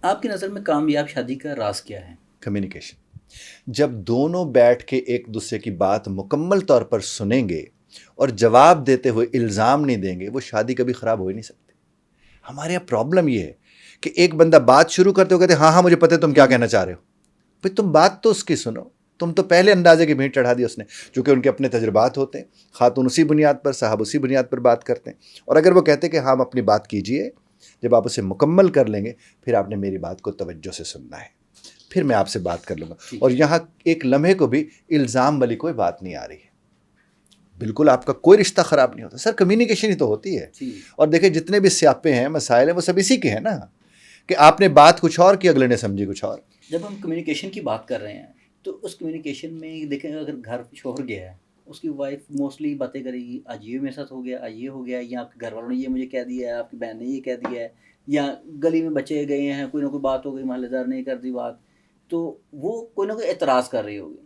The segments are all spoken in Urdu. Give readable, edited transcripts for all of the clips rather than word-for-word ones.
آپ کی نظر میں کامیاب شادی کا راز کیا ہے؟ کمیونیکیشن. جب دونوں بیٹھ کے ایک دوسرے کی بات مکمل طور پر سنیں گے اور جواب دیتے ہوئے الزام نہیں دیں گے، وہ شادی کبھی خراب ہو ہی نہیں سکتی. ہمارے یہاں پرابلم یہ ہے کہ ایک بندہ بات شروع کرتے ہو کہتے ہاں ہاں مجھے پتہ ہے تم کیا کہنا چاہ رہے ہو. بھائی تم بات تو اس کی سنو. تم تو پہلے اندازے کی بھینٹ چڑھا دی اس نے، چونکہ ان کے اپنے تجربات ہوتے ہیں. خاتون اسی بنیاد پر، صاحب اسی بنیاد پر بات کرتے ہیں. اور اگر وہ کہتے ہیں کہ ہاں آپ اپنی بات کیجئے، جب آپ اسے مکمل کر لیں گے پھر آپ نے میری بات کو توجہ سے سننا ہے، پھر میں آپ سے بات کر لوں گا. اور یہاں ایک لمحے کو بھی الزام والی کوئی بات نہیں آ رہی ہے. بالکل آپ کا کوئی رشتہ خراب نہیں ہوتا سر، کمیونیکیشن ہی تو ہوتی ہے. اور دیکھیں جتنے بھی سیاپے ہیں، مسائل ہیں، وہ سب اسی کے ہیں نا، کہ آپ نے بات کچھ اور کی، اگلے نے سمجھی کچھ اور. جب ہم کمیونیکیشن کی بات کر رہے ہیں تو اس کمیونیکیشن میں دیکھیں اگر گھر شوہر گیا ہے، اس کی وائف موسٹلی باتیں کرے گی، آج یہ میرے ساتھ ہو گیا، آج یہ ہو گیا، یا آپ کے گھر والوں نے یہ مجھے کہہ دیا ہے، آپ کی بہن نے یہ کہہ دیا ہے، یا گلی میں بچے گئے ہیں، کوئی نہ کوئی بات ہو گئی، محلے دار نے کر دی بات، تو وہ کوئی نہ کوئی اعتراض کر رہی ہوگی.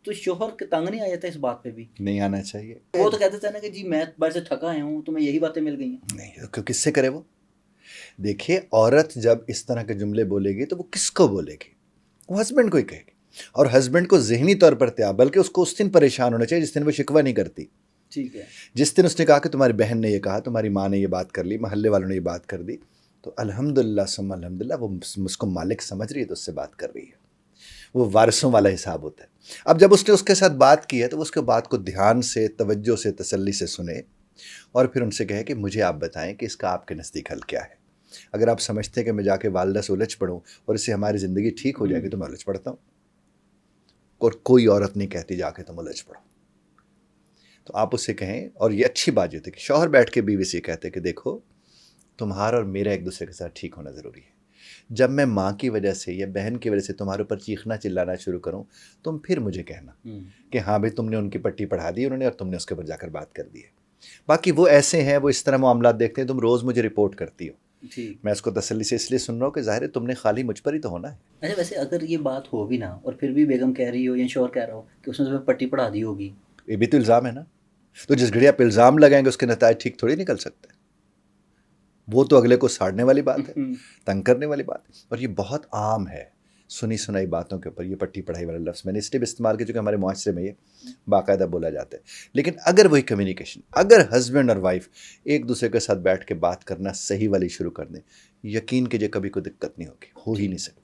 تو شوہر کے تنگ نہیں آ جاتا اس بات پہ بھی؟ نہیں آنا چاہیے. وہ تو کہتے تھے نا کہ جی میں باہر سے تھکا آیا ہوں، تمہیں یہی باتیں مل گئی ہیں. نہیں، کس سے کرے وہ؟ دیکھیے عورت جب اس طرح کے جملے بولے گی تو وہ کس کو بولے گی؟ وہ ہسبینڈ کو ہی کہے گی. اور ہسبینڈ کو ذہنی طور پر تیا، بلکہ اس کو اس دن پریشان ہونا چاہیے جس دن وہ شکوہ نہیں کرتی. ٹھیک ہے. جس دن اس نے کہا کہ تمہاری بہن نے یہ کہا، تمہاری ماں نے یہ بات کر لی، محلے والوں نے یہ بات کر دی، تو الحمدللہ ثم الحمدللہ وہ اس کو مالک سمجھ رہی ہے تو اس سے بات کر رہی ہے. وہ وارثوں والا حساب ہوتا ہے. اب جب اس نے اس کے ساتھ بات کی ہے تو اس کے بات کو دھیان سے، توجہ سے، تسلی سے سنے، اور پھر ان سے کہے کہ مجھے آپ بتائیں کہ اس کا آپ کے نزدیک حل کیا ہے. اگر آپ سمجھتے ہیں کہ میں جا کے والدہ سے الجھ پڑوں اور اس سے ہماری زندگی ٹھیک ہو جائے گی تو میں الجھ پڑتا ہوں. اور کوئی عورت نہیں کہتی جا کے تم الجھ پڑو. تو آپ اس سے کہیں، اور یہ اچھی بات ہوتی ہے کہ شوہر بیٹھ کے بیوی سے کہتے کہ دیکھو تمہارا اور میرا ایک دوسرے کے ساتھ ٹھیک ہونا ضروری ہے. جب میں ماں کی وجہ سے یا بہن کی وجہ سے تمہارے اوپر چیخنا چلانا شروع کروں، تم پھر مجھے کہنا کہ ہاں بھائی تم نے ان کی پٹی پڑھا دی انہوں نے، اور تم نے اس کے اوپر جا کر بات کر دی ہے. باقی وہ ایسے ہیں، وہ اس طرح معاملات دیکھتے ہیں، تم روز مجھے رپورٹ کرتی ہو، میں اس کو تسلی سے اس لیے سن رہا ہوں کہ ظاہر ہے تم نے خالی مجھ پر ہی تو ہونا ہے. اچھا ویسے اگر یہ بات ہو بھی نا اور پھر بھی بیگم کہہ رہی ہو یا شوہر کہہ رہا ہو کہ اس نے تمہیں پٹی پڑھا دی ہوگی، یہ بھی تو الزام ہے نا. تو جس گھڑی آپ الزام لگائیں گے اس کے نتائج ٹھیک تھوڑی نکل سکتے ہیں. وہ تو اگلے کو ساڑنے والی بات ہے، تنگ کرنے والی بات ہے. اور یہ بہت عام ہے سنی سنائی باتوں کے اوپر یہ پٹی پڑھائی والا لفظ میں نے اس لیے بھی استعمال کیا چونکہ ہمارے معاشرے میں یہ باقاعدہ بولا جاتا ہے. لیکن اگر وہی کمیونیکیشن، اگر ہسبینڈ اور وائف ایک دوسرے کے ساتھ بیٹھ کے بات کرنا صحیح والی شروع کر دیں، یقین کیجئے کبھی کوئی دقت نہیں ہوگی، ہو ہی نہیں سکتی.